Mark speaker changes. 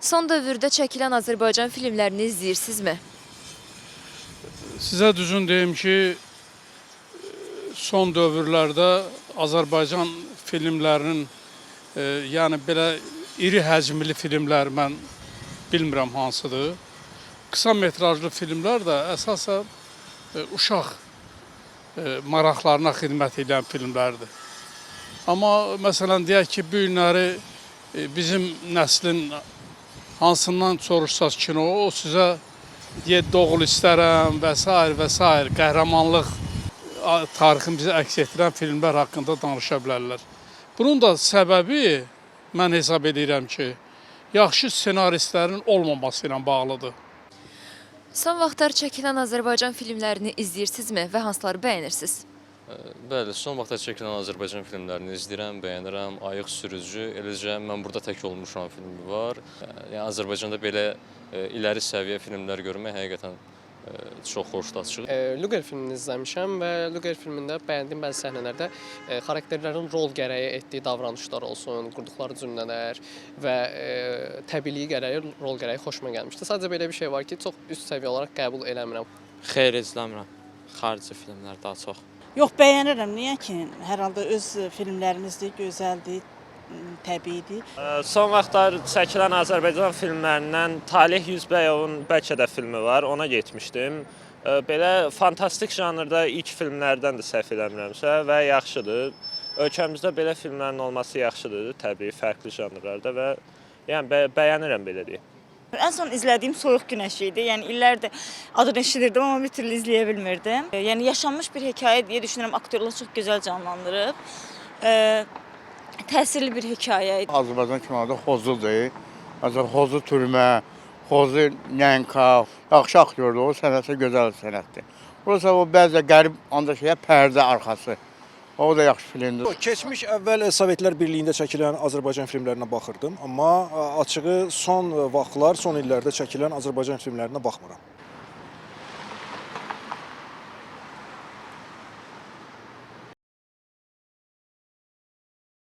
Speaker 1: Son dövrdə çəkilən Azərbaycan filmlərini izləyirsinizmi?
Speaker 2: Sizə düzün deyim ki, son dövrlərdə Azərbaycan filmlərinin, yəni belə iri həcmli filmlər mən bilmirəm hansıdır. Qısa metrajlı filmlər də əsasən uşaq maraqlarına xidmət edən filmlərdir. Amma məsələn deyək ki, bu günləri bizim nəslin hansından soruşsaz kino, o sizə doğul istərəm və s. qəhrəmanlıq tariximizi əks etdirən filmlər haqqında danışa bilərlər. Bunun da səbəbi mən hesab edirəm ki, yaxşı senaristlərin olmaması ilə bağlıdır.
Speaker 1: Son vaxtlar çəkilən Azərbaycan filmlərini izləyirsinizmi və hansıları bəyənirsiniz?
Speaker 3: Bəli, son vaxtda çəkilən Azərbaycan filmlərini izləyirəm, bəyənirəm. Ayıq sürücü, eləcə mən burada tək olmuşam filmi var. Yəni Azərbaycanda belə iləri səviyyə filmlər görmək həqiqətən çox xoşdaçılıq.
Speaker 4: Luger filmini izləmişəm və Luger filmində bəyəndiyim bəzi səhnələrdə xarakterlərin rol gərəyi etdiyi davranışlar olsun, qurduqları cümlələr və təbiiliyi gərəyi, rol gərəyi xoşuma gəlmişdi. Sadəcə belə bir şey var ki, çox üst səviyyə olaraq qəbul eləmirəm.
Speaker 5: Xeyr, izləmirəm. Xarici filmlər daha çox.
Speaker 6: Yox, bəyənirəm. Niyə ki? Hər halda öz filmlərimizdir, gözəldir, təbiidir.
Speaker 7: Son vaxtlar çəkilən Azərbaycan filmlərindən Talih Yüzbəyovun bəlkə də filmi var, ona getmişdim. Belə fantastik janrda ilk filmlərdəndir səhv eləmirəmsə və yaxşıdır. Ölkəmizdə belə filmlərin olması yaxşıdır, təbii, fərqli janrlarda və yəni bəyənirəm belə deyim.
Speaker 8: Ən son izlədiyim Soyuq Günəş idi. Yəni illərdir adını eşidirdim, amma bir türlü izləyə bilmirdim. Yəni yaşanmış bir hekayə deyə düşünürəm, aktyorlar çox gözəl canlandırıb. Təsirli bir hekayə idi.
Speaker 9: Azərbaycan kinoda Xozudur. Məsələn, Xozu türmə, Xozu Nənka, yaxşı aktyordur, o sənəti gözəl sənətdir. Burası o bəzə qərib ancaq pərdə arxası. O da yaxşı filmdir.
Speaker 10: Keçmiş əvvəl Sovetlər Birliyində çəkilən Azərbaycan filmlərinə baxırdım, amma açığı son vaxtlar, son illərdə çəkilən Azərbaycan filmlərinə baxmıram.